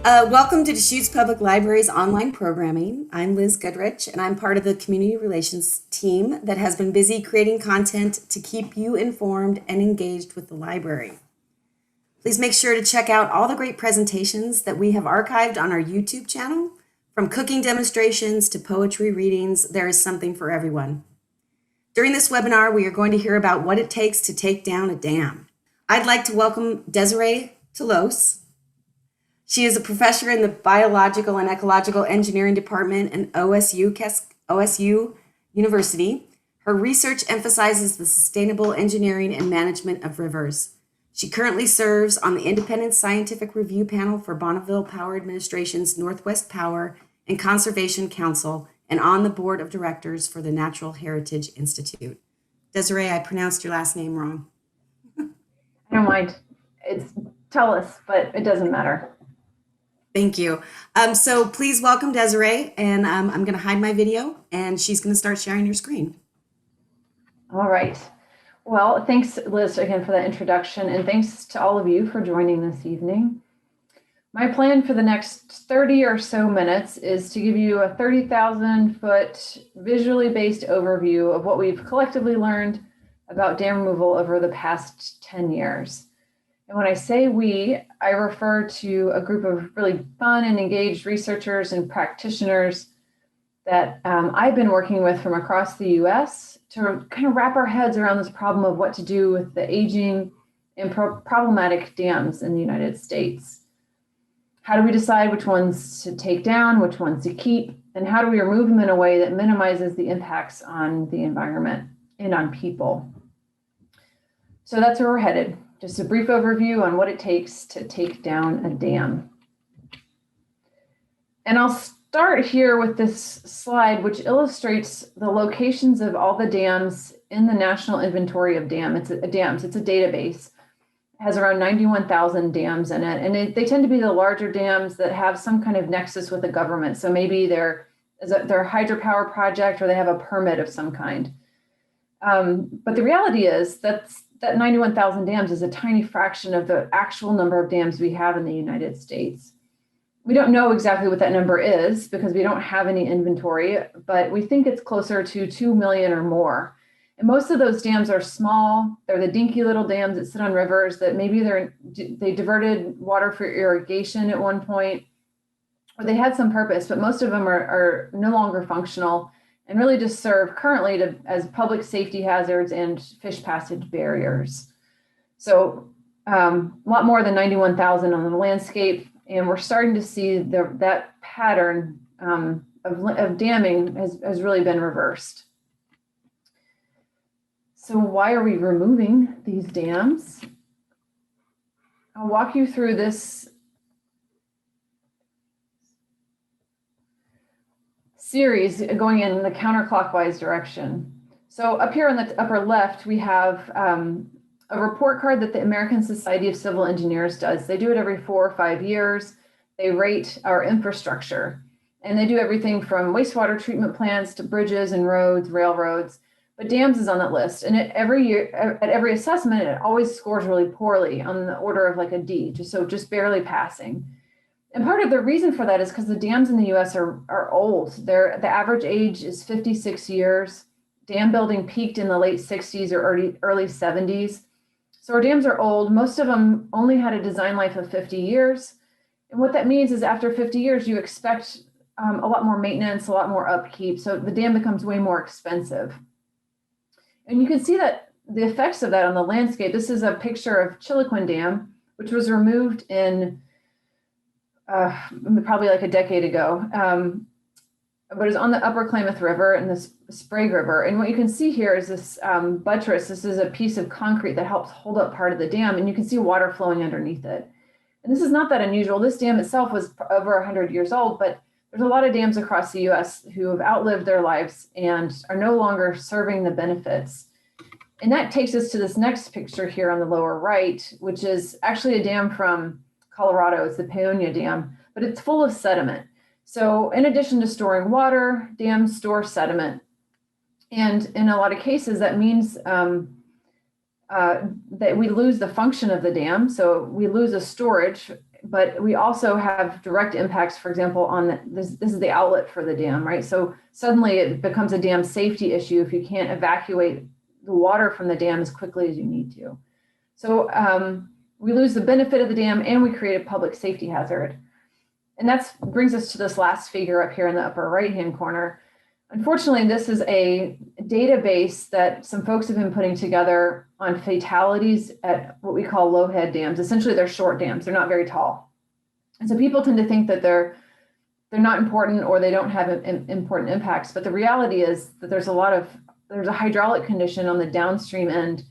Welcome to Deschutes Public Library's online programming. I'm Liz Goodrich, and I'm part of the community relations team that has been busy creating content to keep you informed and engaged with the library. Please make sure to check out all the great presentations that we have archived on our YouTube channel. From cooking demonstrations to poetry readings, there is something for everyone. During this webinar, we are going to hear about what it takes to take down a dam. I'd like to welcome Desiree Tullos. She is a professor in the Biological and Ecological Engineering Department at OSU University. Her research emphasizes the sustainable engineering and management of rivers. She currently serves on the Independent Scientific Review Panel for Bonneville Power Administration's Northwest Power and Conservation Council and on the Board of Directors for the Natural Heritage Institute. Desiree, I pronounced your last name wrong. I don't mind. It's Tullos, but it doesn't matter. Thank you. So please welcome Desiree, and I'm going to hide my video, and she's going to start sharing your screen. All right. Well, thanks, Liz, again for that introduction, and thanks to all of you for joining this evening. My plan for the next 30 or so minutes is to give you a 30,000-foot visually based overview of what we've collectively learned about dam removal over the past 10 years. And when I say we, I refer to a group of really fun and engaged researchers and practitioners that I've been working with from across the US to kind of wrap our heads around this problem of what to do with the aging and problematic dams in the United States. How do we decide which ones to take down, which ones to keep, and how do we remove them in a way that minimizes the impacts on the environment and on people? So that's where we're headed. Just a brief overview on what it takes to take down a dam. And I'll start here with this slide, which illustrates the locations of all the dams in the National Inventory of Dams. It's a database. It has around 91,000 dams in it. And they tend to be the larger dams that have some kind of nexus with the government. So maybe they're a hydropower project or they have a permit of some kind. But the reality is that 91,000 dams is a tiny fraction of the actual number of dams we have in the United States. We don't know exactly what that number is because we don't have any inventory, but we think it's closer to 2 million or more. And most of those dams are small. They're the dinky little dams that sit on rivers that maybe they diverted water for irrigation at one point, or they had some purpose, but most of them are no longer functional and really just serve currently as public safety hazards and fish passage barriers. So a lot more than 91,000 on the landscape, and we're starting to see that pattern of damming has really been reversed. So why are we removing these dams? I'll walk you through this series going in the counterclockwise direction. So up here on the upper left, we have a report card that the American Society of Civil Engineers does. They do it every 4 or 5 years. They rate our infrastructure, and they do everything from wastewater treatment plants to bridges and roads, railroads, but dams is on that list. And every year, at every assessment, it always scores really poorly on the order of like a D, just barely passing. And part of the reason for that is because the dams in the US are old. The average age is 56 years. Dam building peaked in the late 60s or early 70s. So our dams are old. Most of them only had a design life of 50 years. And what that means is after 50 years, you expect a lot more maintenance, a lot more upkeep. So the dam becomes way more expensive. And you can see that the effects of that on the landscape. This is a picture of Chiloquin Dam, which was removed in probably like a decade ago, but it's on the upper Klamath River and the Sprague River. And what you can see here is this buttress. This is a piece of concrete that helps hold up part of the dam, and you can see water flowing underneath it. And this is not that unusual. This dam itself was over 100 years old, but there's a lot of dams across the US who have outlived their lives and are no longer serving the benefits. And that takes us to this next picture here on the lower right, which is actually a dam from Colorado. It's the Paonia Dam, but it's full of sediment. So in addition to storing water, dams store sediment. And in a lot of cases, that means that we lose the function of the dam. So we lose a storage But we also have direct impacts, for example, on this is the outlet for the dam, right? So suddenly it becomes a dam safety issue if you can't evacuate the water from the dam as quickly as you need to. So we lose the benefit of the dam and we create a public safety hazard. And that brings us to this last figure up here in the upper right-hand corner. Unfortunately, this is a database that some folks have been putting together on fatalities at what we call low head dams. Essentially, they're short dams. They're not very tall. And so people tend to think that they're not important or they don't have important impacts. But the reality is that there's a hydraulic condition on the downstream end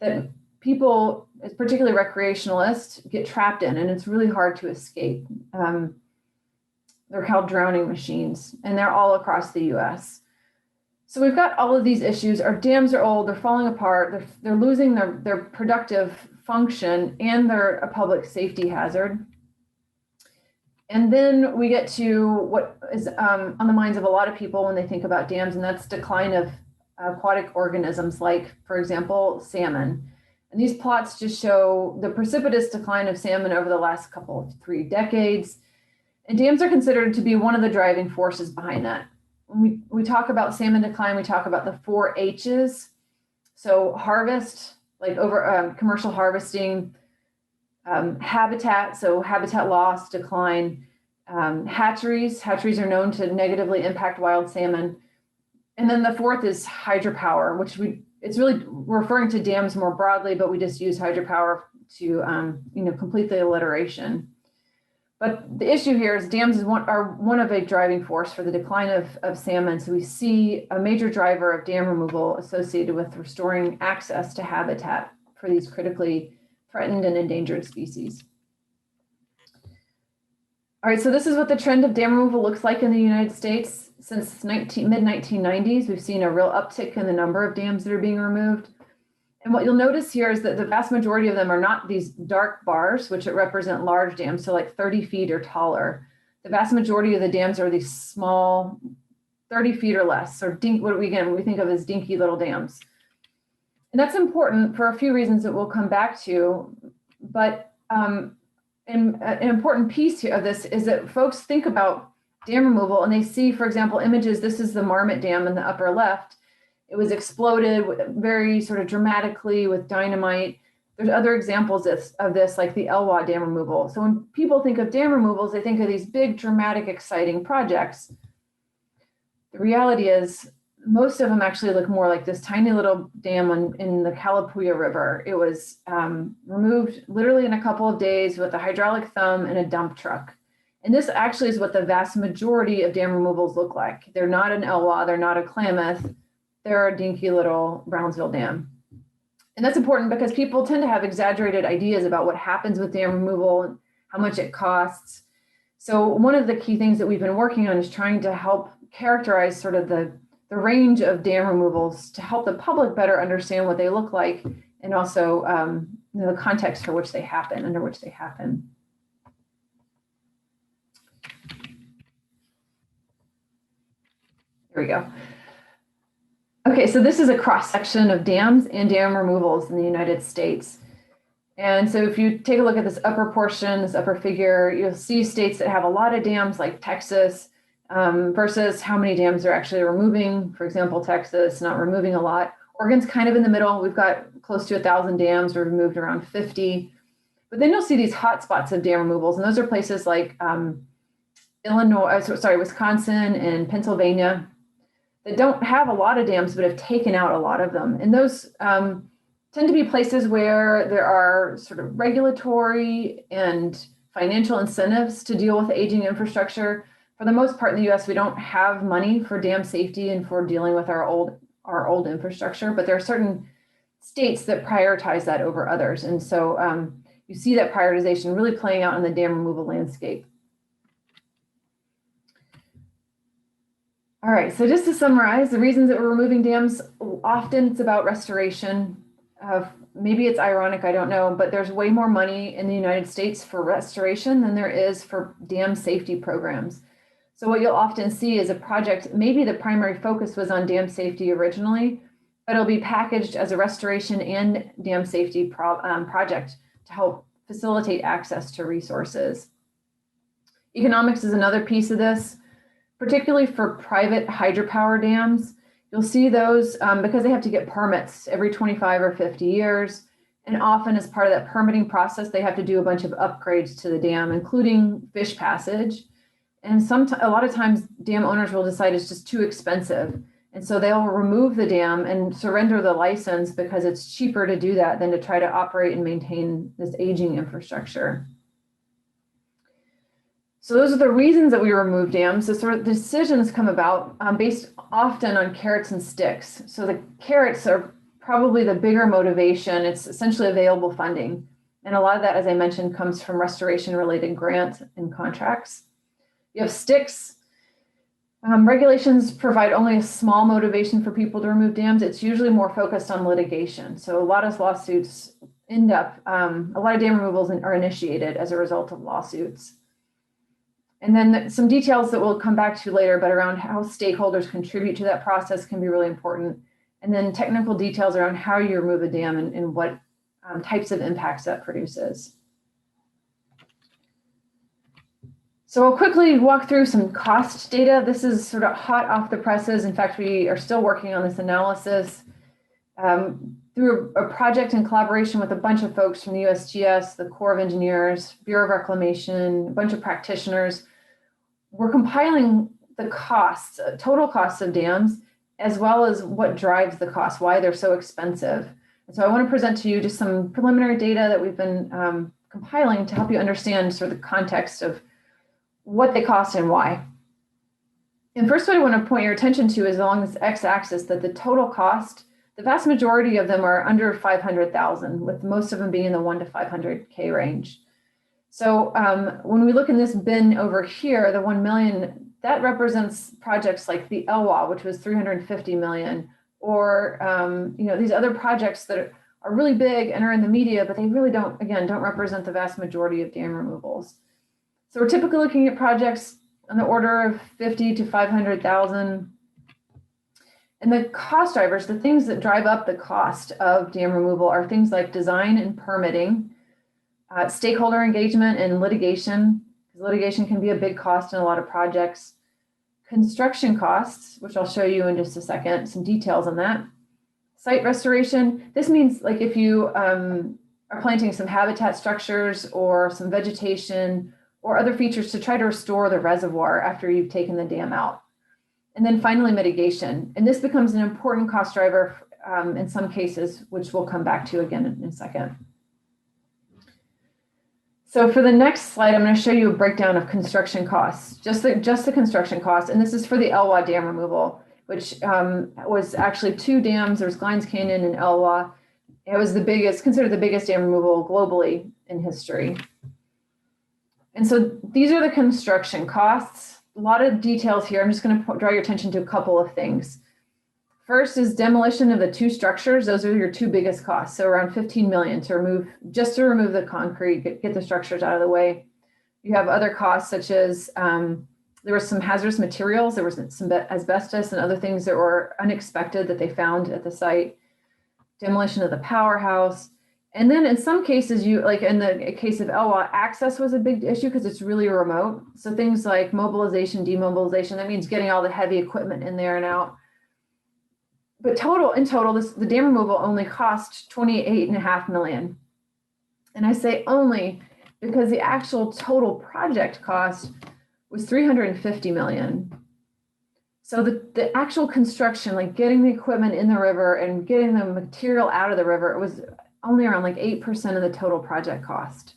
that people, particularly recreationalists, get trapped in, and it's really hard to escape. They're called drowning machines, and they're all across the US. So we've got all of these issues. Our dams are old, they're falling apart, they're losing their productive function, and they're a public safety hazard. And then we get to what is on the minds of a lot of people when they think about dams, and that's decline of aquatic organisms like, for example, salmon. And these plots just show the precipitous decline of salmon over the last 3 decades. And dams are considered to be one of the driving forces behind that. When we talk about salmon decline, we talk about the 4 H's. So harvest, like over commercial harvesting, habitat, so habitat loss, decline, hatcheries. Hatcheries are known to negatively impact wild salmon. And then the 4th is hydropower, which it's really referring to dams more broadly, but we just use hydropower to complete the alliteration. But the issue here is dams are one of a driving force for the decline of salmon. So we see a major driver of dam removal associated with restoring access to habitat for these critically threatened and endangered species. All right, so this is what the trend of dam removal looks like in the United States. Since mid-1990s, we've seen a real uptick in the number of dams that are being removed. And what you'll notice here is that the vast majority of them are not these dark bars, which represent large dams, so like 30 feet or taller. The vast majority of the dams are these small, 30 feet or less, or what we think of as dinky little dams. And that's important for a few reasons that we'll come back to. But an important piece of this is that folks think about dam removal and they see, for example, images. This is the Marmot Dam in the upper left. It was exploded very sort of dramatically with dynamite. There's other examples of this, like the Elwha Dam removal. So when people think of dam removals, they think of these big, dramatic, exciting projects. The reality is most of them actually look more like this tiny little dam in the Calapooya River. It was removed literally in a couple of days with a hydraulic thumb and a dump truck. And this actually is what the vast majority of dam removals look like. They're not an Elwha, they're not a Klamath. They're a dinky little Brownsville dam. And that's important because people tend to have exaggerated ideas about what happens with dam removal and how much it costs. So one of the key things that we've been working on is trying to help characterize sort of the range of dam removals to help the public better understand what they look like and also the context for which they happen, under which they happen. Here we go. Okay, so this is a cross-section of dams and dam removals in the United States. And so if you take a look at this upper portion, this upper figure, you'll see states that have a lot of dams like Texas versus how many dams they're actually removing. For example, Texas, not removing a lot. Oregon's kind of in the middle. We've got close to 1,000 dams. We've removed around 50. But then you'll see these hot spots of dam removals. And those are places like Wisconsin and Pennsylvania that don't have a lot of dams, but have taken out a lot of them. And those tend to be places where there are sort of regulatory and financial incentives to deal with aging infrastructure. For the most part in the US, we don't have money for dam safety and for dealing with our old infrastructure, but there are certain states that prioritize that over others. And so you see that prioritization really playing out in the dam removal landscape. All right, so just to summarize, the reasons that we're removing dams, often it's about restoration. Maybe it's ironic, I don't know, but there's way more money in the United States for restoration than there is for dam safety programs. So what you'll often see is a project, maybe the primary focus was on dam safety originally, but it'll be packaged as a restoration and dam safety project to help facilitate access to resources. Economics is another piece of this, particularly for private hydropower dams. You'll see those because they have to get permits every 25 or 50 years. And often as part of that permitting process, they have to do a bunch of upgrades to the dam, including fish passage. And a lot of times dam owners will decide it's just too expensive. And so they'll remove the dam and surrender the license because it's cheaper to do that than to try to operate and maintain this aging infrastructure. So those are the reasons that we remove dams. The sort of decisions come about based often on carrots and sticks. So the carrots are probably the bigger motivation. It's essentially available funding. And a lot of that, as I mentioned, comes from restoration-related grants and contracts. You have sticks. Regulations provide only a small motivation for people to remove dams. It's usually more focused on litigation. So a lot of lawsuits end up, a lot of dam removals are initiated as a result of lawsuits. And then some details that we'll come back to later, but around how stakeholders contribute to that process can be really important. And then technical details around how you remove a dam and what types of impacts that produces. So I'll quickly walk through some cost data. This is sort of hot off the presses. In fact, we are still working on this analysis through a project in collaboration with a bunch of folks from the USGS, the Corps of Engineers, Bureau of Reclamation, a bunch of practitioners. We're compiling the costs, total costs of dams, as well as what drives the cost, why they're so expensive. And so I want to present to you just some preliminary data that we've been compiling to help you understand sort of the context of what they cost and why. And first, what I want to point your attention to is along this x-axis that the total cost, the vast majority of them are under 500,000, with most of them being in the 1 to 500K range. So when we look in this bin over here, the 1 million, that represents projects like the Elwha, which was 350 million, or these other projects that are really big and are in the media, but they really don't represent the vast majority of dam removals. So we're typically looking at projects on the order of 50 to 500,000. And the cost drivers, the things that drive up the cost of dam removal are things like design and permitting, stakeholder engagement and litigation, because litigation can be a big cost in a lot of projects, construction costs, which I'll show you in just a second, some details on that, site restoration. This means like if you are planting some habitat structures or some vegetation or other features to try to restore the reservoir after you've taken the dam out. And then finally, mitigation. And this becomes an important cost driver in some cases, which we'll come back to again in a second. So for the next slide, I'm going to show you a breakdown of construction costs, just the construction costs. And this is for the Elwha dam removal, which was actually 2 dams. There's Glines Canyon and Elwha. It was considered the biggest dam removal globally in history. And so these are the construction costs. A lot of details here. I'm just going to draw your attention to a couple of things. First is demolition of the 2 structures. Those are your 2 biggest costs. So around 15 million to remove the concrete, get the structures out of the way. You have other costs such as there were some hazardous materials. There was some asbestos and other things that were unexpected that they found at the site. Demolition of the powerhouse. And then in some cases, like in the case of Elwha, access was a big issue because it's really remote. So things like mobilization, demobilization, that means getting all the heavy equipment in there and out. But in total, the dam removal only cost 28.5 million. And I say only because the actual total project cost was 350 million. So the actual construction, like getting the equipment in the river and getting the material out of the river, it was only around like 8% of the total project cost.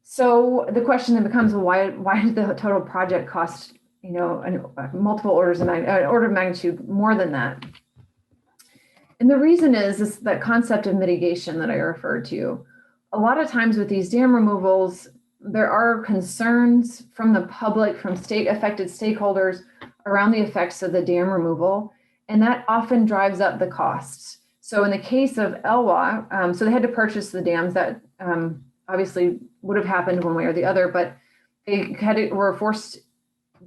So the question then becomes, well, why did the total project cost, multiple orders of magnitude more than that? And the reason is that concept of mitigation that I referred to. A lot of times with these dam removals, there are concerns from the public, from affected stakeholders around the effects of the dam removal, and that often drives up the costs. So in the case of Elwha, so they had to purchase the dams. That obviously would have happened one way or the other, but they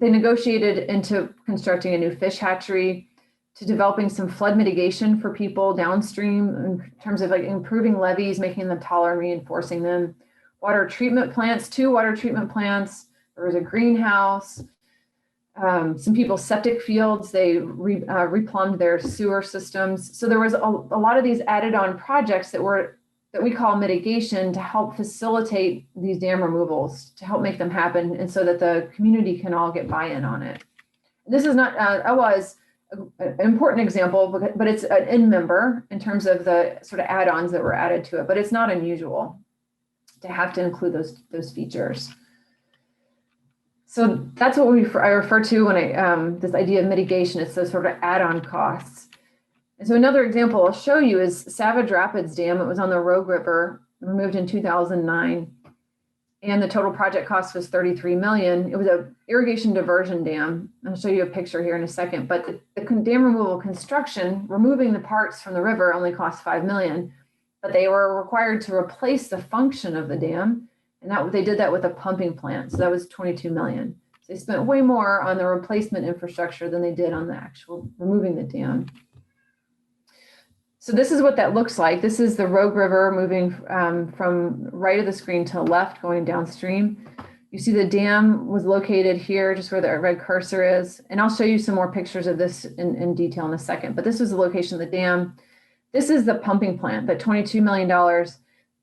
negotiated into constructing a new fish hatchery. to developing some flood mitigation for people downstream in terms of like improving levees, making them taller and reinforcing them. Water treatment plants, 2 water treatment plants. There was a greenhouse. Some people's septic fields, they replumbed their sewer systems. So there was a lot of these added on projects that we call mitigation to help facilitate these dam removals, to help make them happen, and so that the community can all get buy-in on it. This is not, an important example, but it's an in member in terms of the sort of add-ons that were added to it, but it's not unusual to have to include those features. So that's what I refer to when this idea of mitigation. It's those sort of add-on costs. And so another example I'll show you is Savage Rapids Dam. It was on the Rogue River, removed in 2009. And the total project cost was $33 million. It was an irrigation diversion dam. I'll show you a picture here in a second, but the dam removal construction, removing the parts from the river, only cost $5 million, but they were required to replace the function of the dam. And they did that with a pumping plant. So that was $22 million. So they spent way more on the replacement infrastructure than they did on the actual removing the dam. So this is what that looks like. This is the Rogue River moving from right of the screen to left, going downstream. You see the dam was located here, just where the red cursor is. And I'll show you some more pictures of this in detail in a second. But this was the location of the dam. This is the pumping plant, that $22 million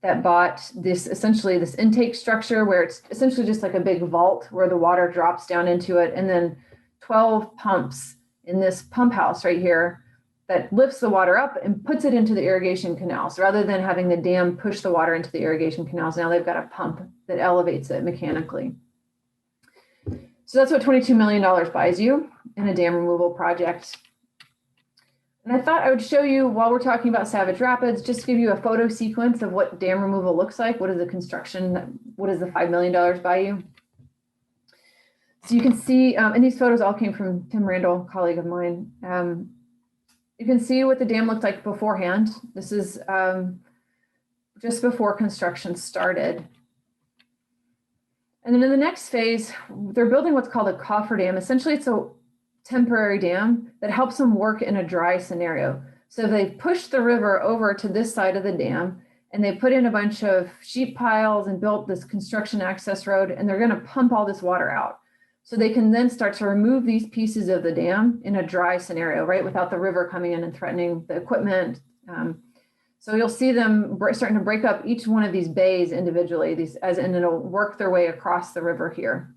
that bought essentially this intake structure, where it's essentially just like a big vault where the water drops down into it. And then 12 pumps in this pump house right here that lifts the water up and puts it into the irrigation canals. Rather than having the dam push the water into the irrigation canals, now they've got a pump that elevates it mechanically. So that's what $22 million buys you in a dam removal project. And I thought I would show you, while we're talking about Savage Rapids, just give you a photo sequence of what dam removal looks like. What is the construction? What does the $5 million buy you? So you can see, and these photos all came from Tim Randall, a colleague of mine. You can see what the dam looked like beforehand. This is just before construction started. And then in the next phase, they're building what's called a cofferdam. Essentially, it's a temporary dam that helps them work in a dry scenario. So they push the river over to this side of the dam, and they put in a bunch of sheet piles and built this construction access road, and they're going to pump all this water out. So they can then start to remove these pieces of the dam in a dry scenario, right, without the river coming in and threatening the equipment. So you'll see them starting to break up each one of these bays individually, and it'll work their way across the river here.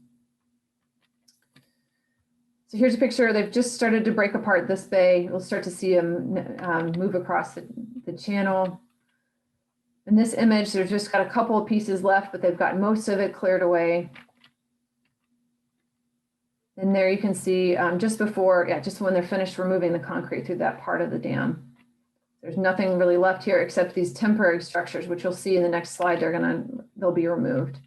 So here's a picture. They've just started to break apart this bay. We'll start to see them move across the channel. In this image, they've just got a couple of pieces left, but they've got most of it cleared away. And there you can see just when they're finished removing the concrete through that part of the dam. There's nothing really left here except these temporary structures, which you'll see in the next slide. They'll be removed.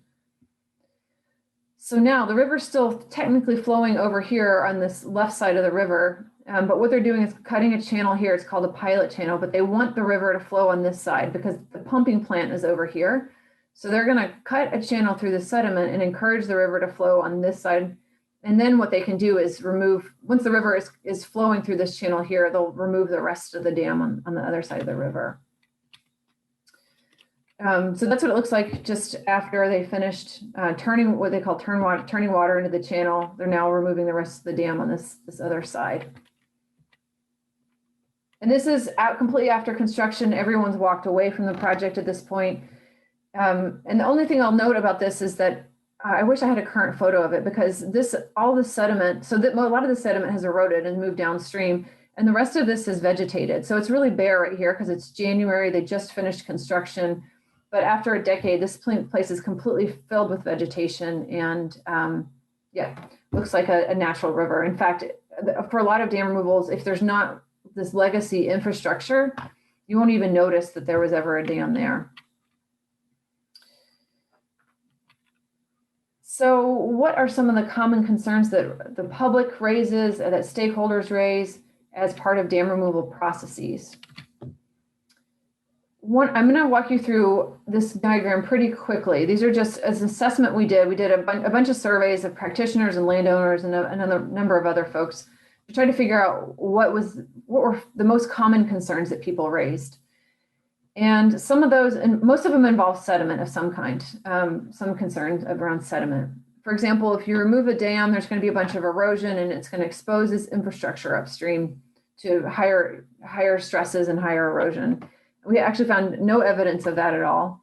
So now the river's still technically flowing over here on this left side of the river, but what they're doing is cutting a channel here. It's called a pilot channel, but they want the river to flow on this side because the pumping plant is over here. So they're going to cut a channel through the sediment and encourage the river to flow on this side. And then what they can do is once the river is flowing through this channel here, they'll remove the rest of the dam on the other side of the river. So that's what it looks like just after they finished turning what they call turning water into the channel. They're now removing the rest of the dam on this other side. And this is completely after construction. Everyone's walked away from the project at this point. And the only thing I'll note about this is that I wish I had a current photo of it, because all the sediment, so that a lot of the sediment has eroded and moved downstream, and the rest of this is vegetated. So it's really bare right here because it's January. They just finished construction. But after a decade, this place is completely filled with vegetation, and looks like a natural river. In fact, for a lot of dam removals, if there's not this legacy infrastructure, you won't even notice that there was ever a dam there. So what are some of the common concerns that the public raises, that stakeholders raise as part of dam removal processes? I'm going to walk you through this diagram pretty quickly. These are just as an assessment we did. We did a bunch of surveys of practitioners and landowners and a number of other folks to try to figure out what were the most common concerns that people raised. And some of those, and most of them involve sediment of some kind, some concerns around sediment. For example, if you remove a dam, there's going to be a bunch of erosion and it's going to expose this infrastructure upstream to higher stresses and higher erosion. We actually found no evidence of that at all.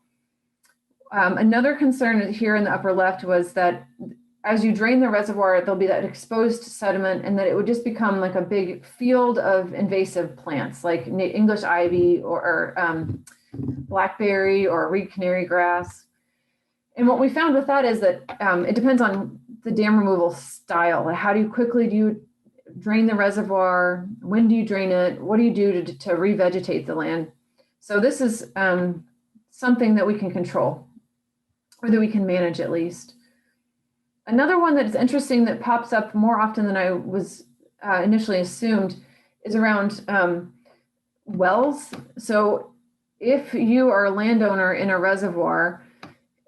Another concern here in the upper left was that as you drain the reservoir, there'll be that exposed sediment and that it would just become like a big field of invasive plants like English ivy or blackberry or reed canary grass. And what we found with that is that it depends on the dam removal style. Like how quickly do you drain the reservoir? When do you drain it? What do you do to revegetate the land? So this is something that we can control, or that we can manage at least. Another one that is interesting that pops up more often than I was initially assumed is around wells. So if you are a landowner in a reservoir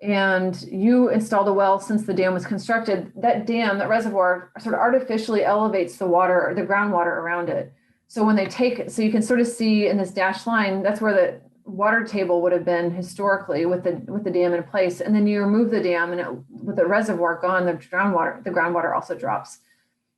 and you installed a well since the dam was constructed, that reservoir sort of artificially elevates the water or the groundwater around it. So when they so you can sort of see in this dashed line, that's where the water table would have been historically with the dam in place. And then you remove the dam and with the reservoir gone, the groundwater also drops.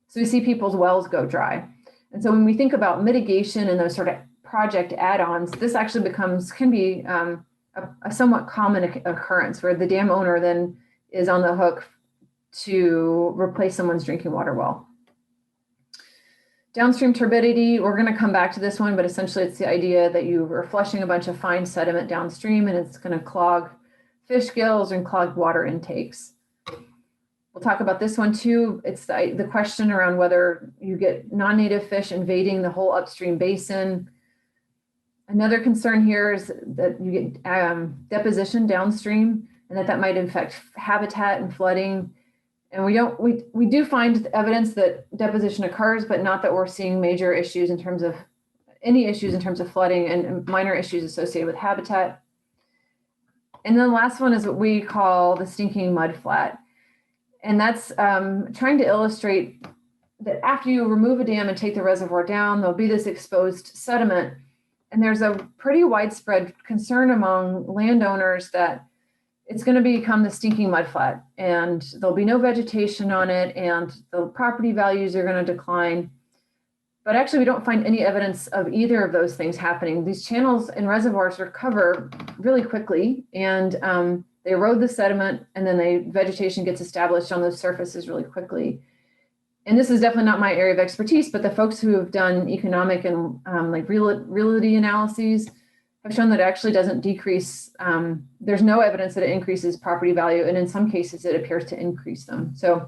So you see people's wells go dry. And so when we think about mitigation and those sort of project add-ons, this actually can be a somewhat common occurrence where the dam owner then is on the hook to replace someone's drinking water well. Downstream turbidity, we're going to come back to this one, but essentially it's the idea that you are flushing a bunch of fine sediment downstream and it's going to clog fish gills and clog water intakes. We'll talk about this one too. It's the question around whether you get non-native fish invading the whole upstream basin. Another concern here is that you get deposition downstream and that might affect habitat and flooding. And we do find evidence that deposition occurs, but not that we're seeing major issues in terms of flooding and minor issues associated with habitat. And then the last one is what we call the stinking mud flat. And that's trying to illustrate that after you remove a dam and take the reservoir down, there'll be this exposed sediment. And there's a pretty widespread concern among landowners that it's going to become the stinking mud flat and there'll be no vegetation on it and the property values are going to decline. But actually, we don't find any evidence of either of those things happening. These channels and reservoirs recover really quickly and they erode the sediment and then vegetation gets established on those surfaces really quickly. And this is definitely not my area of expertise, but the folks who have done economic and realty analyses have shown that it actually doesn't decrease. There's no evidence that it increases property value, and in some cases, it appears to increase them. So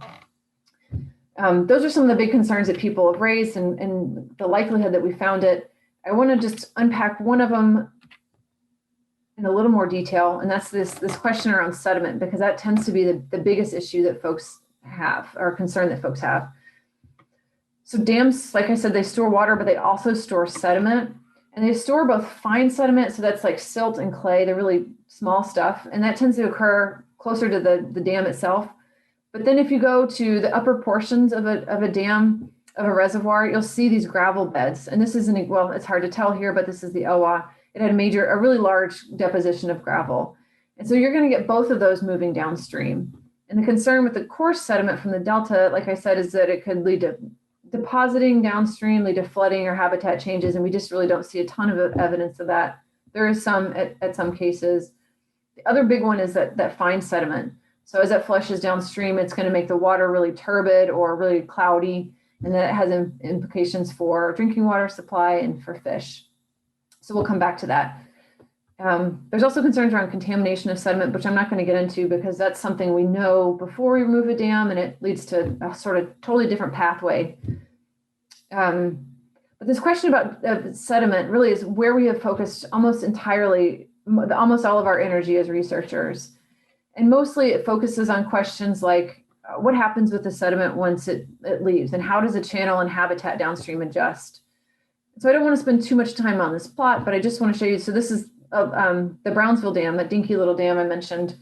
those are some of the big concerns that people have raised, and the likelihood that we found it. I want to just unpack one of them in a little more detail, and that's this question around sediment, because that tends to be the biggest issue that folks have, or concern that folks have. So dams, like I said, they store water, but they also store sediment. And they store both fine sediment, so that's like silt and clay, they're really small stuff, and that tends to occur closer to the dam itself. But then if you go to the upper portions of a dam, of a reservoir, you'll see these gravel beds. And this isn't, well, it's hard to tell here, but this is the Owa. It had a really large deposition of gravel. And so you're going to get both of those moving downstream. And the concern with the coarse sediment from the delta, like I said, is that it could lead to depositing downstream, lead to flooding or habitat changes, and we just really don't see a ton of evidence of that. There is some at some cases. The other big one is that fine sediment. So as it flushes downstream, it's going to make the water really turbid or really cloudy, and then it has implications for drinking water supply and for fish. So we'll come back to that. There's also concerns around contamination of sediment, which I'm not going to get into because that's something we know before we remove a dam, and it leads to a sort of totally different pathway. But this question about sediment really is where we have focused almost all of our energy as researchers. And mostly it focuses on questions like what happens with the sediment once it leaves, and how does the channel and habitat downstream adjust? So I don't want to spend too much time on this plot, but I just want to show you. So this is the Brownsville Dam, that dinky little dam I mentioned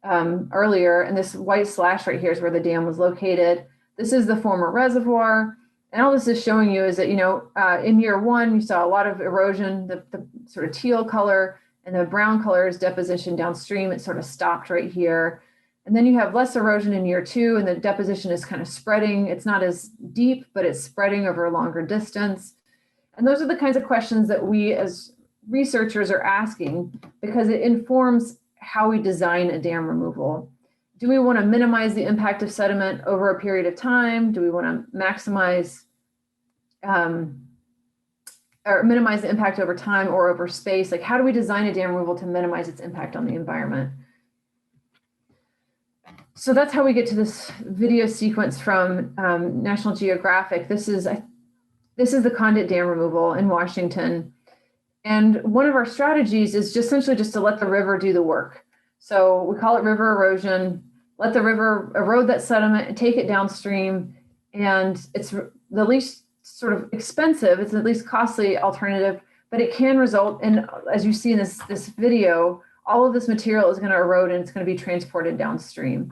earlier. And this white slash right here is where the dam was located. This is the former reservoir. And all this is showing you is that, in year one, you saw a lot of erosion, the sort of teal color, and the brown color is deposition downstream. It sort of stopped right here. And then you have less erosion in year two, and the deposition is kind of spreading. It's not as deep, but it's spreading over a longer distance. And those are the kinds of questions that we as researchers are asking, because it informs how we design a dam removal. Do we want to minimize the impact of sediment over a period of time? Do we want to maximize or minimize the impact over time or over space? Like, how do we design a dam removal to minimize its impact on the environment? So that's how we get to this video sequence from National Geographic. This is the Condit Dam removal in Washington. And one of our strategies is essentially just to let the river do the work. So we call it river erosion. Let the river erode that sediment and take it downstream. And it's the least sort of expensive, it's the least costly alternative, but it can result in, as you see in this video, all of this material is going to erode and it's going to be transported downstream.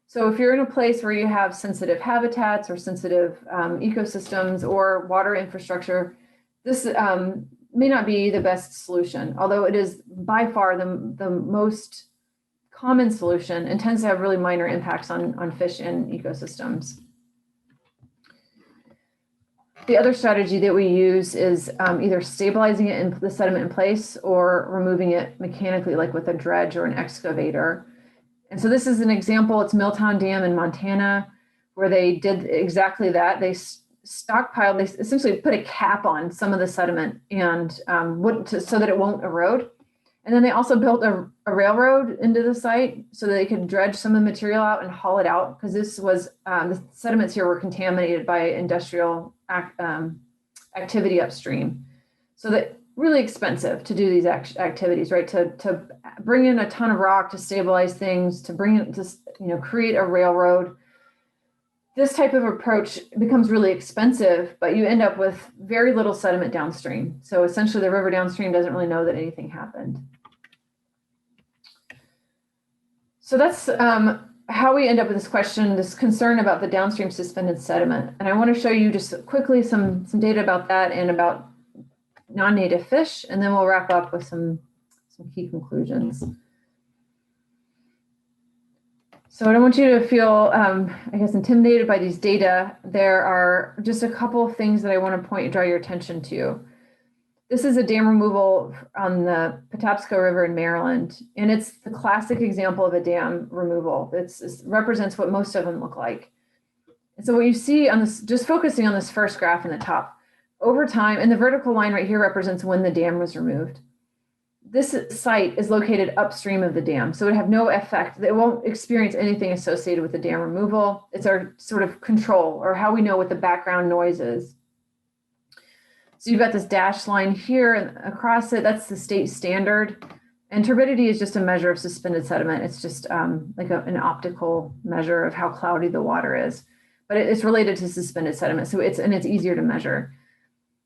So if you're in a place where you have sensitive habitats or sensitive ecosystems or water infrastructure, this may not be the best solution, although it is by far the most common solution and tends to have really minor impacts on fish and ecosystems. The other strategy that we use is either stabilizing it in the sediment in place or removing it mechanically, like with a dredge or an excavator. And so this is an example. It's Milltown Dam in Montana, where they did exactly that. They stockpiled, they essentially put a cap on some of the sediment and so that it won't erode. And then they also built a railroad into the site so that they could dredge some of the material out and haul it out, because this was, the sediments here were contaminated by industrial activity upstream. So that really expensive to do these activities, right? To bring in a ton of rock to stabilize things, to bring in, to create a railroad. This type of approach becomes really expensive, but you end up with very little sediment downstream. So essentially the river downstream doesn't really know that anything happened. So that's how we end up with this question, this concern about the downstream suspended sediment. And I want to show you just quickly some data about that and about non-native fish, and then we'll wrap up with some key conclusions. So I don't want you to feel, I guess, intimidated by these data. There are just a couple of things that I want to draw your attention to. This is a dam removal on the Patapsco River in Maryland, and it's the classic example of a dam removal. It represents what most of them look like. And so what you see on this, just focusing on this first graph in the top, over time, and the vertical line right here represents when the dam was removed. This site is located upstream of the dam, so it would have no effect. It won't experience anything associated with the dam removal. It's our sort of control, or how we know what the background noise is. So you've got this dashed line here and across it, that's the state standard. And turbidity is just a measure of suspended sediment. It's just like an optical measure of how cloudy the water is, but it's related to suspended sediment. So it's easier to measure.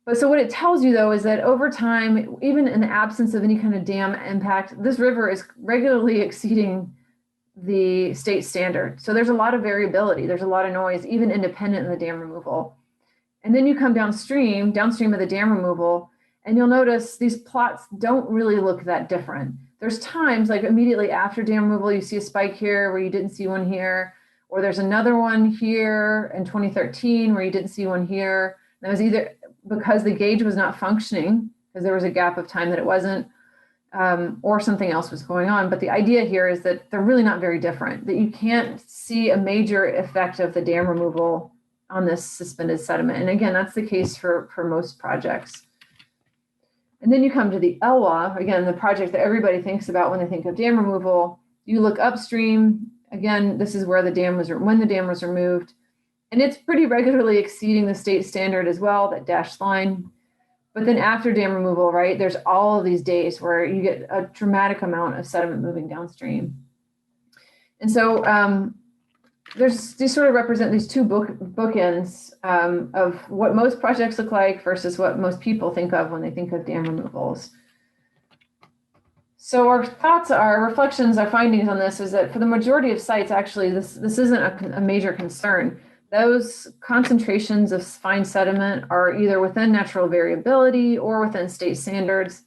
But so what it tells you though, is that over time, even in the absence of any kind of dam impact, this river is regularly exceeding the state standard. So there's a lot of variability. There's a lot of noise, even independent of the dam removal. And then you come downstream of the dam removal, and you'll notice these plots don't really look that different. There's times like immediately after dam removal, you see a spike here where you didn't see one here, or there's another one here in 2013 where you didn't see one here. That was either because the gauge was not functioning, because there was a gap of time that it wasn't, or something else was going on. But the idea here is that they're really not very different, that you can't see a major effect of the dam removal on this suspended sediment. And again, that's the case for most projects. And then you come to the ELWA, again, the project that everybody thinks about when they think of dam removal. You look upstream, again, this is where the dam was, when the dam was removed. And it's pretty regularly exceeding the state standard as well, that dashed line. But then after dam removal, right, there's all of these days where you get a dramatic amount of sediment moving downstream. And so these sort of represent these two bookends of what most projects look like versus what most people think of when they think of dam removals. So our thoughts, our reflections, our findings on this is that for the majority of sites, actually, this isn't a major concern. those concentrations of fine sediment are either within natural variability or within state standards.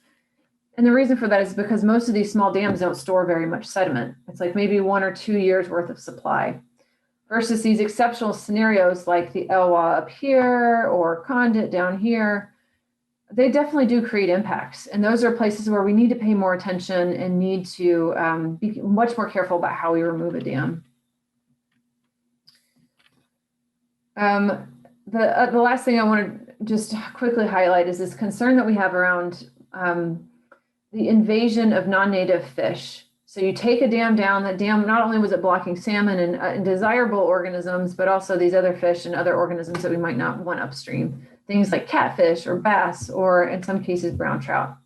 And the reason for that is because most of these small dams don't store very much sediment. It's like maybe 1 or 2 years worth of supply versus these exceptional scenarios like the Elwha up here or Condit down here. They definitely do create impacts. And those are places where we need to pay more attention and need to be much more careful about how we remove a dam. The last thing I want to just quickly highlight is this concern that we have around the invasion of non-native fish. So you take a dam down, that dam, not only was it blocking salmon and desirable organisms, but also these other fish and other organisms that we might not want upstream. Things like catfish or bass, or in some cases, brown trout.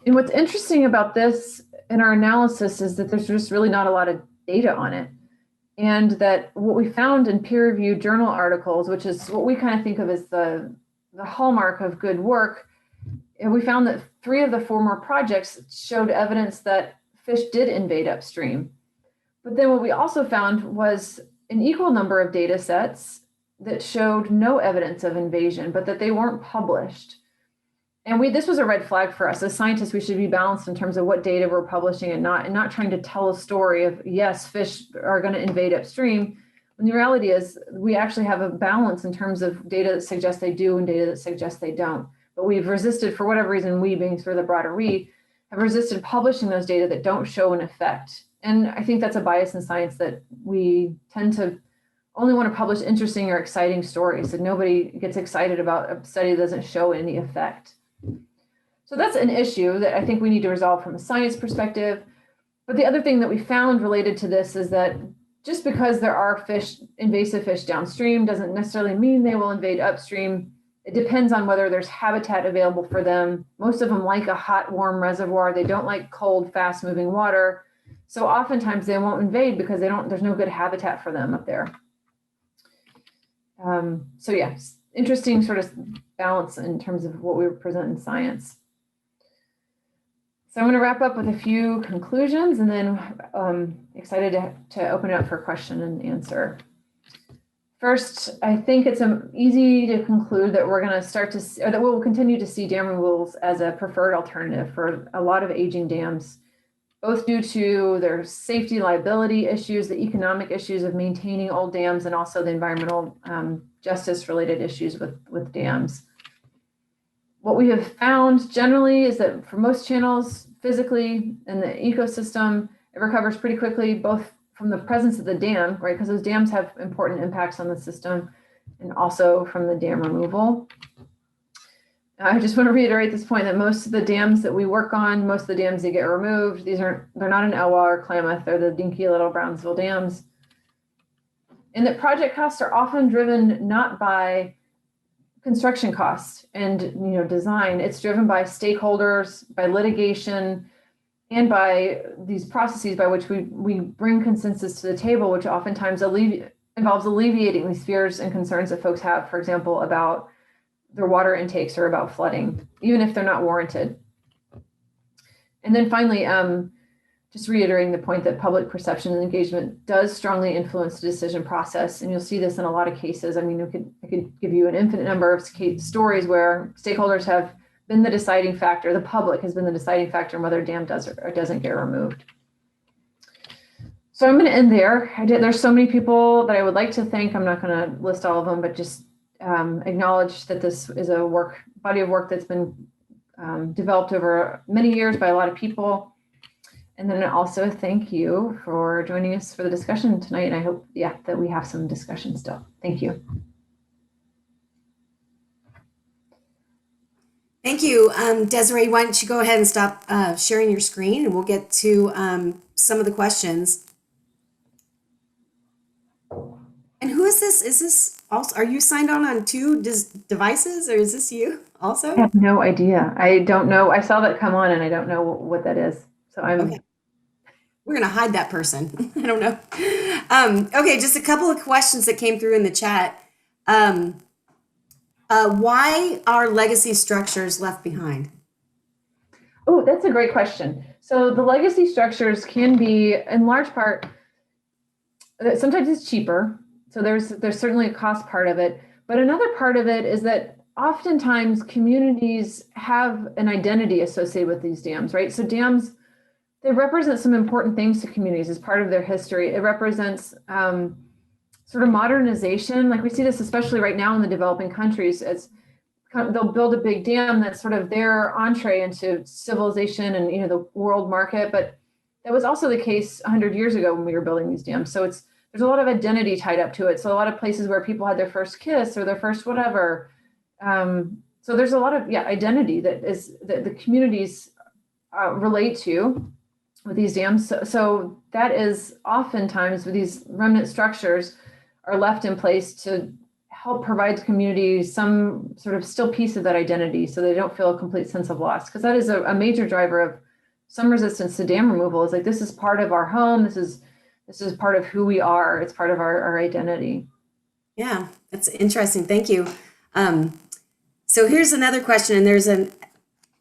And what's interesting about this in our analysis is that there's just really not a lot of data on it. And that what we found in peer-reviewed journal articles, which is what we kind of think of as the hallmark of good work, and we found that 3 of the 4 more projects showed evidence that fish did invade upstream. But then what we also found was an equal number of data sets that showed no evidence of invasion, but that they weren't published. And this was a red flag for us. As scientists, we should be balanced in terms of what data we're publishing and not trying to tell a story of, yes, fish are going to invade upstream. When the reality is we actually have a balance in terms of data that suggests they do and data that suggests they don't. But we've resisted, for whatever reason, we being sort of the broader we, have resisted publishing those data that don't show an effect. And I think that's a bias in science, that we tend to only want to publish interesting or exciting stories, and nobody gets excited about a study that doesn't show any effect. So that's an issue that I think we need to resolve from a science perspective. But the other thing that we found related to this is that just because there are invasive fish downstream doesn't necessarily mean they will invade upstream. It depends on whether there's habitat available for them. Most of them like a hot, warm reservoir. They don't like cold, fast-moving water. So oftentimes they won't invade because there's no good habitat for them up there. So yeah, interesting sort of balance in terms of what we present in science. So I'm going to wrap up with a few conclusions, and then excited to open it up for question and answer. First, I think it's easy to conclude that we're going to start to see, or that we'll continue to see dam removals as a preferred alternative for a lot of aging dams, both due to their safety liability issues, the economic issues of maintaining old dams, and also the environmental justice related issues with dams. What we have found generally is that for most channels, physically in the ecosystem, it recovers pretty quickly, both from the presence of the dam, right? Because those dams have important impacts on the system, and also from the dam removal. I just want to reiterate this point that most of the dams that we work on, most of the dams that get removed, they're not in Elwha or Klamath, they're the dinky little Brownsville dams. And that project costs are often driven not by construction costs and design. It's driven by stakeholders, by litigation, and by these processes by which we bring consensus to the table, which oftentimes involves alleviating these fears and concerns that folks have, for example, about their water intakes or about flooding, even if they're not warranted. And then finally, just reiterating the point that public perception and engagement does strongly influence the decision process. And you'll see this in a lot of cases. I mean, I could give you an infinite number of stories where stakeholders have been the deciding factor. The public has been the deciding factor in whether a dam does or doesn't get removed. So I'm going to end there. There's so many people that I would like to thank. I'm not going to list all of them, but just acknowledge that this is a body of work that's been developed over many years by a lot of people. And then also thank you for joining us for the discussion tonight. And I hope, that we have some discussion still. Thank you. Thank you. Desiree, why don't you go ahead and stop sharing your screen, and we'll get to some of the questions. And who is this? Is this also, are you signed on 2 devices, or is this you also? I have no idea. I don't know. I saw that come on and I don't know what that is. So Okay. We're going to hide that person. I don't know. Okay, just a couple of questions that came through in the chat. Why are legacy structures left behind? Oh, that's a great question. So the legacy structures can be, in large part, sometimes it's cheaper. So there's certainly a cost part of it. But another part of it is that oftentimes communities have an identity associated with these dams, right? So dams, they represent some important things to communities as part of their history. It represents sort of modernization. Like we see this especially right now in the developing countries, as they'll build a big dam that's sort of their entree into civilization and, you know, the world market. But that was also the case 100 years ago when we were building these dams. So there's a lot of identity tied up to it. So a lot of places where people had their first kiss or their first whatever. So there's a lot of identity that the communities relate to with these dams. So that is oftentimes with these remnant structures are left in place to help provide communities some sort of still piece of that identity, so they don't feel a complete sense of loss. Because that is a major driver of some resistance to dam removal. Is like, this is part of our home. This is part of who we are. It's part of our identity. Yeah, that's interesting. Thank you. So here's another question, and there's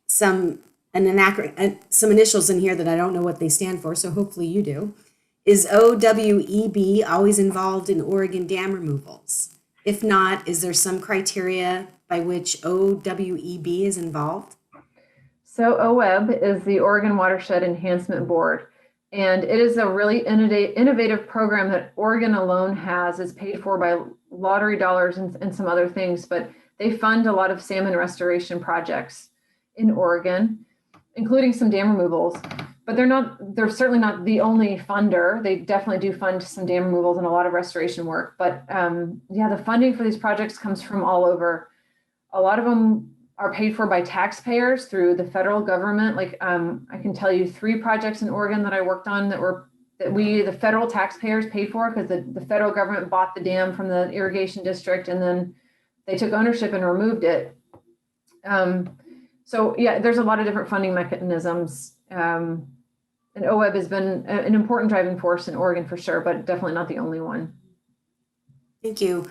some initials in here that I don't know what they stand for, so hopefully you do. Is OWEB always involved in Oregon dam removals? If not, is there some criteria by which OWEB is involved? So OWEB is the Oregon Watershed Enhancement Board, and it is a really innovative program that Oregon alone has. It's paid for by lottery dollars and some other things, but they fund a lot of salmon restoration projects in Oregon, including some dam removals. But they're certainly not the only funder. They definitely do fund some dam removals and a lot of restoration work. But the funding for these projects comes from all over. A lot of them are paid for by taxpayers through the federal government. Like I can tell you 3 projects in Oregon that I worked on that the federal taxpayers paid for, because the federal government bought the dam from the irrigation district and then they took ownership and removed it. So yeah, there's a lot of different funding mechanisms. And OWEB has been an important driving force in Oregon for sure, but definitely not the only one. Thank you.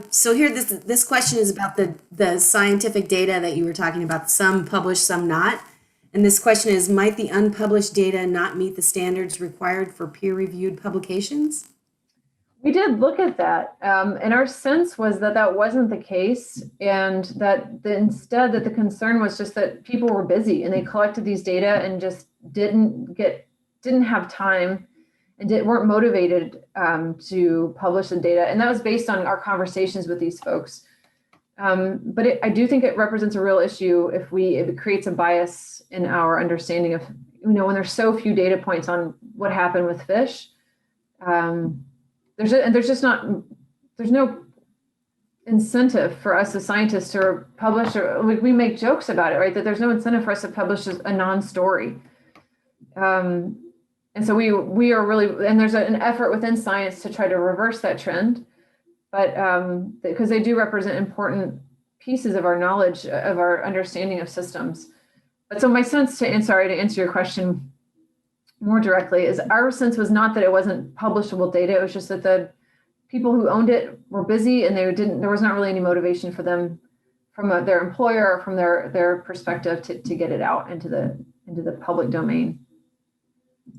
So here, this question is about the scientific data that you were talking about, some published, some not. And this question is, might the unpublished data not meet the standards required for peer-reviewed publications? We did look at that, and our sense was that wasn't the case, and that instead that the concern was just that people were busy and they collected these data and just didn't have time and weren't motivated to publish the data. And that was based on our conversations with these folks. But I do think it represents a real issue if it creates a bias in our understanding of, when there's so few data points on what happened with fish. There's no incentive for us as scientists to publish, or we make jokes about it, right? That there's no incentive for us to publish a non-story. And so we are really, and there's an effort within science to try to reverse that trend, but because they do represent important pieces of our knowledge, of our understanding of systems. But so my sense to answer your question more directly is, our sense was not that it wasn't publishable data. It was just that the people who owned it were busy and there was not really any motivation for them from their employer or from their perspective to get it out into the public domain.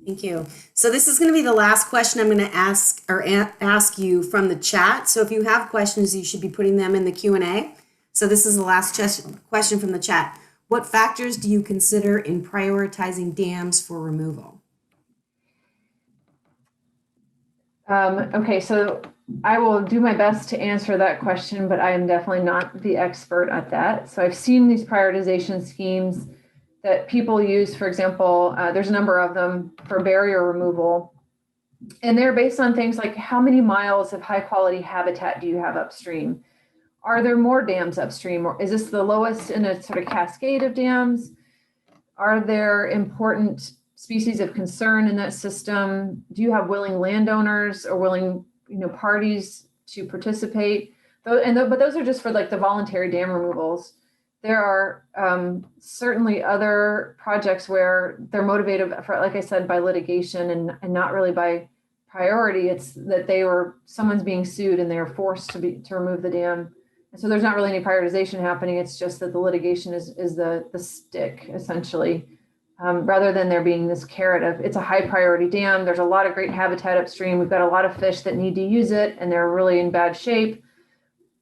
Thank you. So this is going to be the last question I'm going to ask you from the chat. So if you have questions, you should be putting them in the Q&A. So this is the last question from the chat. What factors do you consider in prioritizing dams for removal? Okay, so I will do my best to answer that question, but I am definitely not the expert at that. So I've seen these prioritization schemes that people use. For example, there's a number of them for barrier removal, and they're based on things like, how many miles of high quality habitat do you have upstream? Are there more dams upstream, or is this the lowest in a sort of cascade of dams? Are there important species of concern in that system? Do you have willing landowners or willing parties to participate? But those are just for like the voluntary dam removals. There are certainly other projects where they're motivated, for, like I said, by litigation and not really by priority. It's that someone's being sued and they are forced to remove the dam. And so there's not really any prioritization happening. It's just that the litigation is the stick, essentially. rather than there being this carrot of it's a high priority dam. There's a lot of great habitat upstream. We've got a lot of fish that need to use it, and they're really in bad shape.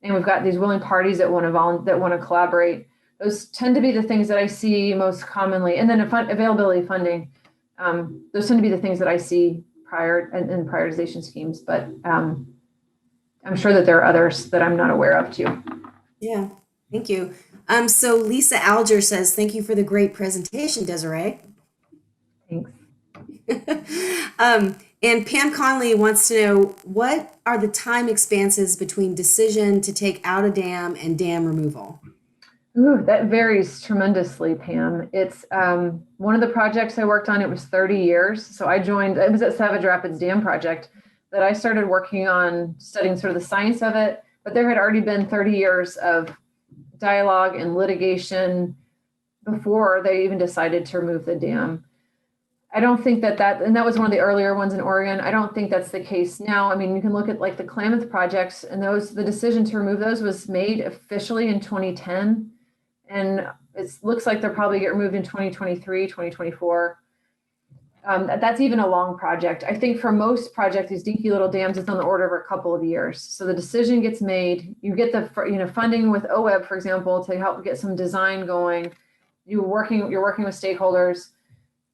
And we've got these willing parties that want to collaborate. Those tend to be the things that I see most commonly. And then availability of funding. Those tend to be the things that I see in prioritization schemes. But I'm sure that there are others that I'm not aware of too. Yeah, thank you. So Lisa Alger says, thank you for the great presentation, Desiree. Thanks. And Pam Conley wants to know, what are the time expanses between decision to take out a dam and dam removal? Ooh, that varies tremendously, Pam. It's one of the projects I worked on, it was 30 years. So it was at Savage Rapids Dam Project that I started working on studying sort of the science of it, but there had already been 30 years of dialogue and litigation before they even decided to remove the dam. I don't think and that was one of the earlier ones in Oregon. I don't think that's the case now. I mean, you can look at like the Klamath projects, and the decision to remove those was made officially in 2010. And it looks like they'll probably get removed in 2023, 2024. That's even a long project. I think for most projects, these dinky little dams, it's on the order of a couple of years. So the decision gets made, you get the funding with OWEB, for example, to help get some design going. You're working with stakeholders.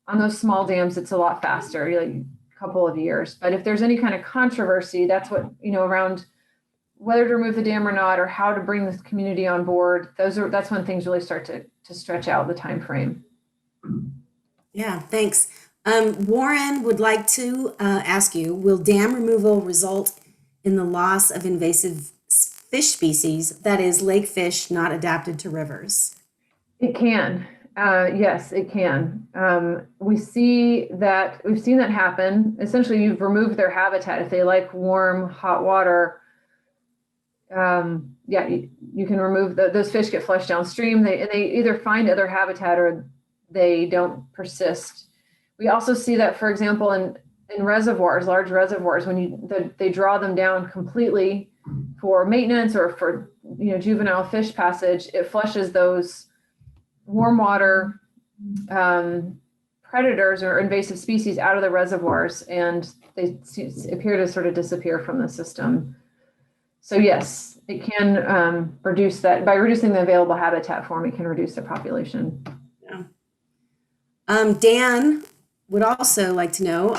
On those small dams, it's a lot faster, like a couple of years. But if there's any kind of controversy, that's what, around whether to remove the dam or not, or how to bring the community on board, that's when things really start to stretch out the time frame. Yeah, thanks. Warren would like to ask you, will dam removal result in the loss of invasive fish species, that is, lake fish not adapted to rivers? It can. Yes, it can. We've seen that happen. Essentially, you've removed their habitat. If they like warm, hot water, you can remove those fish get flushed downstream. They either find other habitat or they don't persist. We also see that, for example, in reservoirs, large reservoirs, when they draw them down completely for maintenance or for juvenile fish passage, it flushes those warm water predators or invasive species out of the reservoirs, and they appear to sort of disappear from the system. So yes, it can reduce that. By reducing the available habitat form, it can reduce the population. Yeah. Dan would also like to know,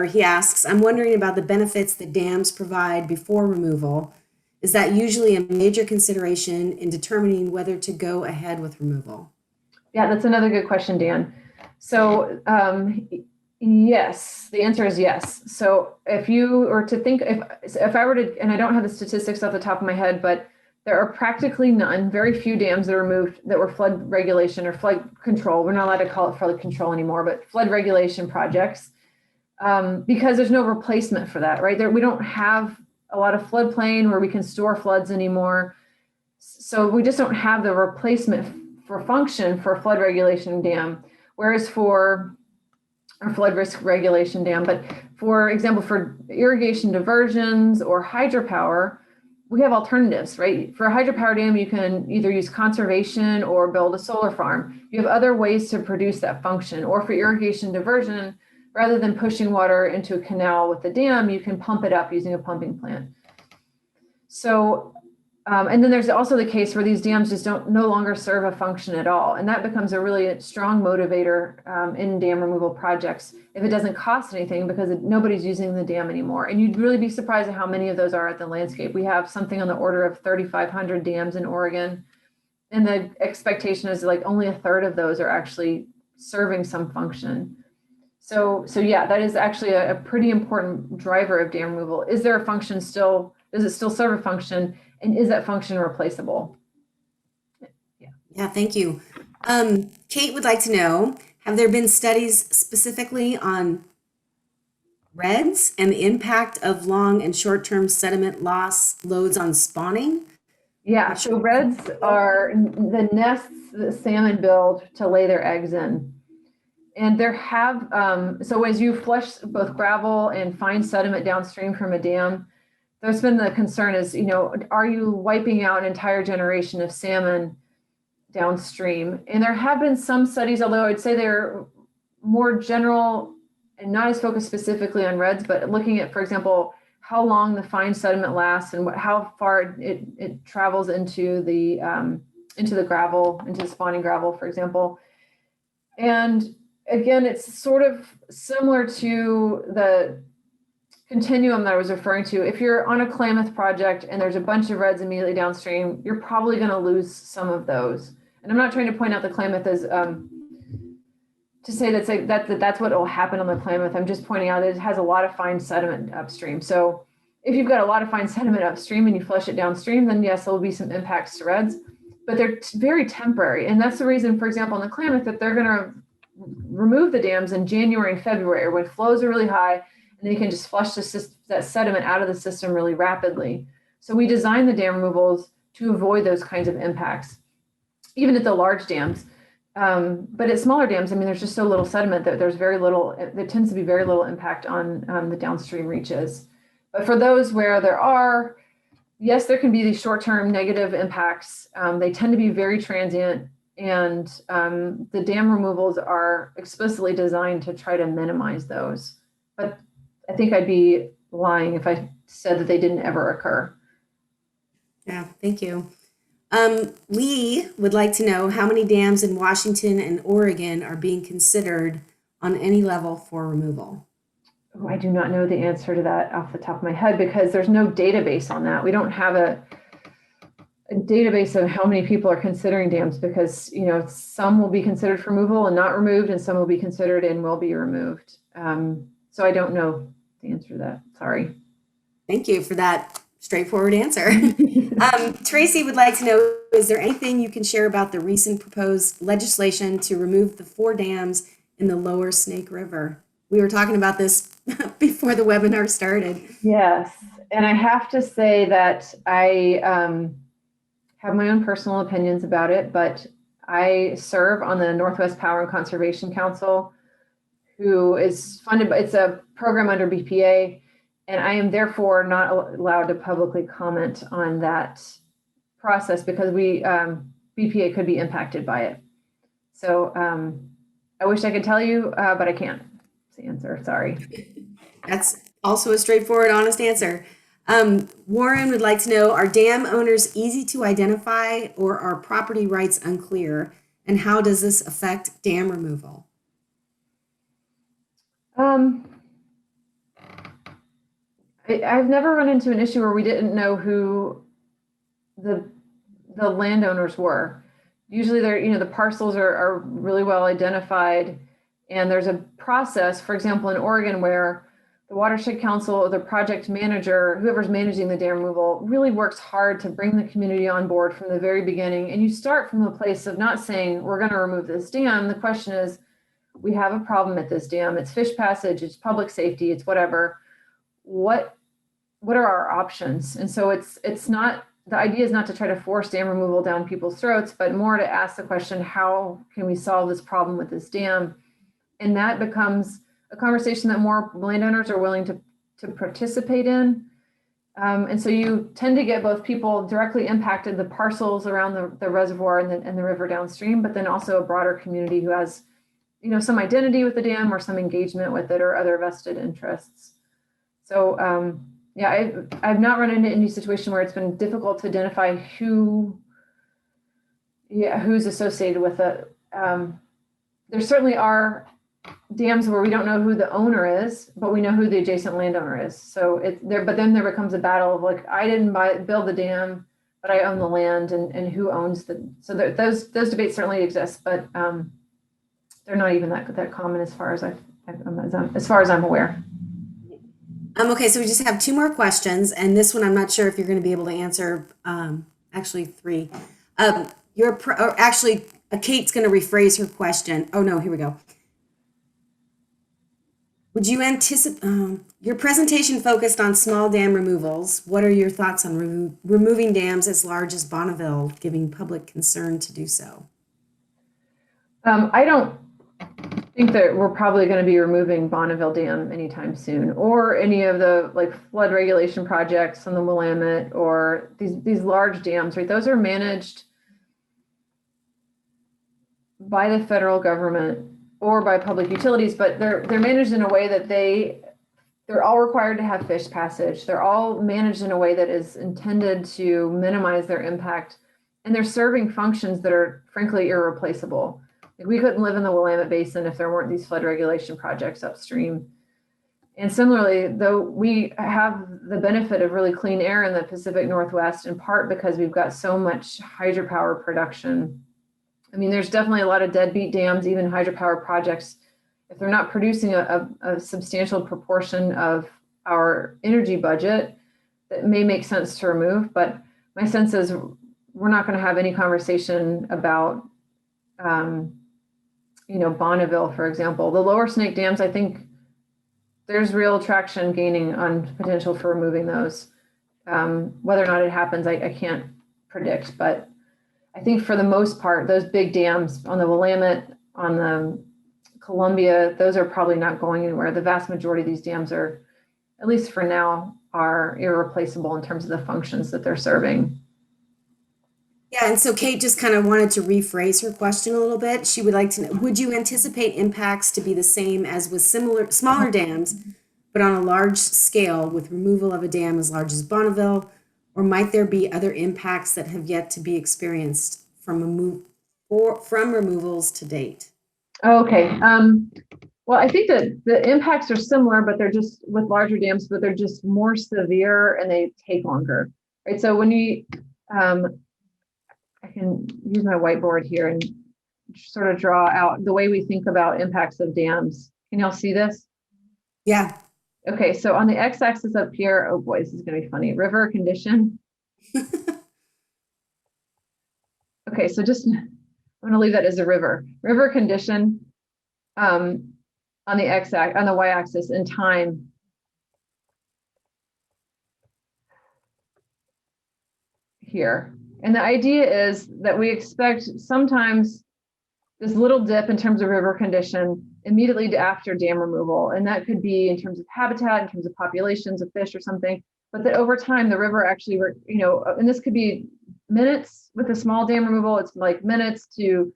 he asks, I'm wondering about the benefits that dams provide before removal. Is that usually a major consideration in determining whether to go ahead with removal? Yeah, that's another good question, Dan. So yes, the answer is yes. So if you were to think, if I were to, and I don't have the statistics off the top of my head, but there are practically none, very few dams that are removed that were flood regulation or flood control. We're not allowed to call it flood control anymore, but flood regulation projects, because there's no replacement for that, right? We don't have a lot of floodplain where we can store floods anymore. So we just don't have the replacement for function for flood regulation dam, whereas for our flood risk regulation dam, but for example, for irrigation diversions or hydropower, we have alternatives, right? For a hydropower dam, you can either use conservation or build a solar farm. You have other ways to produce that function. Or for irrigation diversion, rather than pushing water into a canal with the dam, you can pump it up using a pumping plant. So, and then there's also the case where these dams just no longer serve a function at all. And that becomes a really strong motivator in dam removal projects if it doesn't cost anything, because nobody's using the dam anymore. And you'd really be surprised at how many of those are at the landscape. We have something on the order of 3,500 dams in Oregon. And the expectation is like only a third of those are actually serving some function. So yeah, that is actually a pretty important driver of dam removal. Is there a function still? Does it still serve a function? And is that function replaceable? Yeah, thank you. Kate would like to know, have there been studies specifically on reds and the impact of long and short-term sediment loss loads on spawning? Yeah, so reds are the nests that salmon build to lay their eggs in. And there have, so as you flush both gravel and fine sediment downstream from a dam, there's been the concern is, are you wiping out an entire generation of salmon downstream. And there have been some studies, although I'd say they're more general and not as focused specifically on reds, but looking at, for example, how long the fine sediment lasts and how far it travels into the gravel, into the spawning gravel, for example. And again, it's sort of similar to the continuum that I was referring to. If you're on a Klamath project and there's a bunch of reds immediately downstream, you're probably going to lose some of those. And I'm not trying to point out the Klamath as to say that's what will happen on the Klamath. I'm just pointing out that it has a lot of fine sediment upstream. So if you've got a lot of fine sediment upstream and you flush it downstream, then yes, there will be some impacts to reds, but they're very temporary. And that's the reason, for example, on the Klamath, that they're going to remove the dams in January and February when flows are really high, and they can just flush that sediment out of the system really rapidly. So we designed the dam removals to avoid those kinds of impacts, even at the large dams. But at smaller dams, I mean, there's just so little sediment that there tends to be very little impact on the downstream reaches. But for those where there are, yes, there can be these short-term negative impacts. They tend to be very transient, and the dam removals are explicitly designed to try to minimize those. But I think I'd be lying if I said that they didn't ever occur. Yeah, thank you. Lee would like to know how many dams in Washington and Oregon are being considered on any level for removal. Oh, I do not know the answer to that off the top of my head because there's no database on that. We don't have a database of how many people are considering dams because, some will be considered for removal and not removed, and some will be considered and will be removed. So I don't know the answer to that. Sorry. Thank you for that straightforward answer. Tracy would like to know, is there anything you can share about the recent proposed legislation to remove the 4 dams in the lower Snake River? We were talking about this before the webinar started. Yes, and I have to say that I have my own personal opinions about it, but I serve on the Northwest Power and Conservation Council, who is funded by, it's a program under BPA, and I am therefore not allowed to publicly comment on that process because BPA could be impacted by it. So I wish I could tell you, but I can't. That's the answer. Sorry. That's also a straightforward, honest answer. Warren would like to know, are dam owners easy to identify or are property rights unclear? And how does this affect dam removal? I've never run into an issue where we didn't know who the landowners were. Usually they're, the parcels are really well identified, and there's a process, for example, in Oregon, where the Watershed Council or the project manager, whoever's managing the dam removal, really works hard to bring the community on board from the very beginning. And you start from the place of not saying, we're going to remove this dam. The question is, we have a problem at this dam. It's fish passage, it's public safety, it's whatever. What are our options? And so it's not, the idea is not to try to force dam removal down people's throats, but more to ask the question, how can we solve this problem with this dam? And that becomes a conversation that more landowners are willing to participate in. And so you tend to get both people directly impacted, the parcels around the reservoir and the river downstream, but then also a broader community who has, some identity with the dam or some engagement with it or other vested interests. So I've not run into any situation where it's been difficult to identify who's associated with it. There certainly are dams where we don't know who the owner is, but we know who the adjacent landowner is. So but then there becomes a battle of like, I didn't build the dam, but I own the land, and who owns so those debates certainly exist, but they're not even that common as far as I'm aware. Okay, so we just have 2 more questions, and this one I'm not sure if you're going to be able to answer. Actually, 3. Kate's going to rephrase her question. Oh no, here we go. Would you anticipate, your presentation focused on small dam removals. What are your thoughts on removing dams as large as Bonneville, giving public concern to do so? I don't think that we're probably going to be removing Bonneville Dam anytime soon, or any of the flood regulation projects on the Willamette, or these large dams, right? Those are managed by the federal government or by public utilities, but they're managed in a way that they're all required to have fish passage. They're all managed in a way that is intended to minimize their impact, and they're serving functions that are frankly irreplaceable. Like, we couldn't live in the Willamette Basin if there weren't these flood regulation projects upstream. And similarly, though we have the benefit of really clean air in the Pacific Northwest, in part because we've got so much hydropower production. I mean, there's definitely a lot of deadbeat dams, even hydropower projects. If they're not producing a substantial proportion of our energy budget, that may make sense to remove. But my sense is we're not going to have any conversation about, Bonneville, for example. The lower snake dams, I think there's real traction gaining on potential for removing those. Whether or not it happens, I can't predict. But I think for the most part, those big dams on the Willamette, on the Columbia, those are probably not going anywhere. The vast majority of these dams are, at least for now, are irreplaceable in terms of the functions that they're serving. Yeah, and so Kate just kind of wanted to rephrase her question a little bit. She would like to know, would you anticipate impacts to be the same as with smaller dams, but on a large scale with removal of a dam as large as Bonneville, or might there be other impacts that have yet to be experienced from removals to date? Okay. Well, I think that the impacts are similar, but they're just with larger dams, but they're just more severe and they take longer, right? So when I can use my whiteboard here and sort of draw out the way we think about impacts of dams. Can y'all see this? Yeah. Okay, so on the x-axis up here, oh boy, this is going to be funny. River condition. Okay, so just I'm going to leave that as a river. River condition on the y-axis in time. Here. And the idea is that we expect sometimes this little dip in terms of river condition immediately after dam removal. And that could be in terms of habitat, in terms of populations of fish or something, but that over time the river actually, and this could be minutes with a small dam removal, it's like minutes to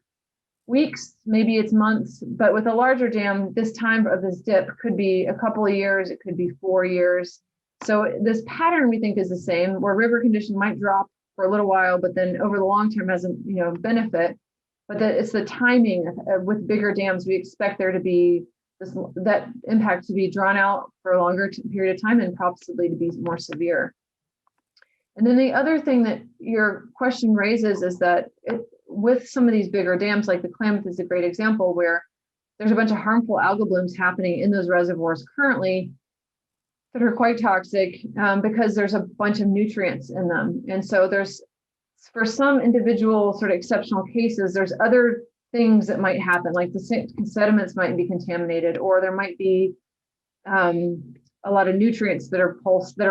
weeks, maybe it's months, but with a larger dam, this time of this dip could be a couple of years, it could be 4 years. So this pattern we think is the same, where river condition might drop for a little while, but then over the long term has a benefit. But that it's the timing with bigger dams. We expect there to be that impact to be drawn out for a longer period of time and possibly to be more severe. And then the other thing that your question raises is that with some of these bigger dams, like the Klamath is a great example, where there's a bunch of harmful algal blooms happening in those reservoirs currently that are quite toxic because there's a bunch of nutrients in them. And so there's, for some individual sort of exceptional cases, there's other things that might happen, like the sediments might be contaminated, or there might be a lot of nutrients that are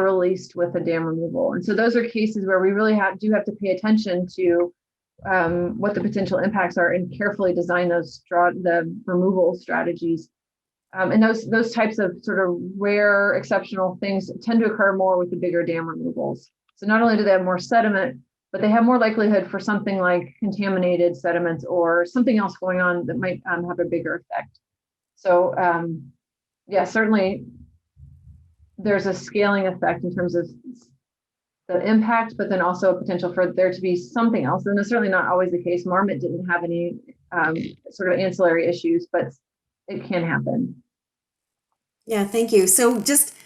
released with a dam removal. And so those are cases where we really have to pay attention to what the potential impacts are and carefully design the removal strategies. And those types of sort of rare, exceptional things tend to occur more with the bigger dam removals. So not only do they have more sediment, but they have more likelihood for something like contaminated sediments or something else going on that might have a bigger effect. So yeah, certainly there's a scaling effect in terms of the impact, but then also a potential for there to be something else. And that's certainly not always the case. Marmot didn't have any sort of ancillary issues, but it can happen. Yeah, thank you. So just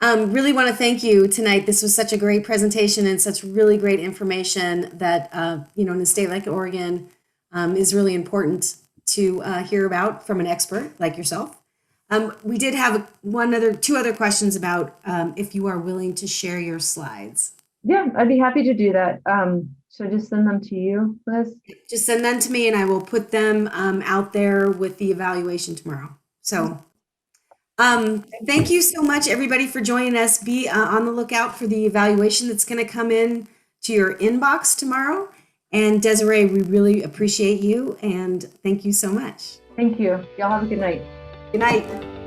really want to thank you tonight. This was such a great presentation and such really great information that, in a state like Oregon is really important to hear about from an expert like yourself. We did have two other questions about if you are willing to share your slides. Yeah, I'd be happy to do that. Should I just send them to you, Liz? Just send them to me and I will put them out there with the evaluation tomorrow. So thank you so much, everybody, for joining us. Be on the lookout for the evaluation that's going to come in to your inbox tomorrow. And Desiree, we really appreciate you and thank you so much. Thank you. Y'all have a good night. Good night.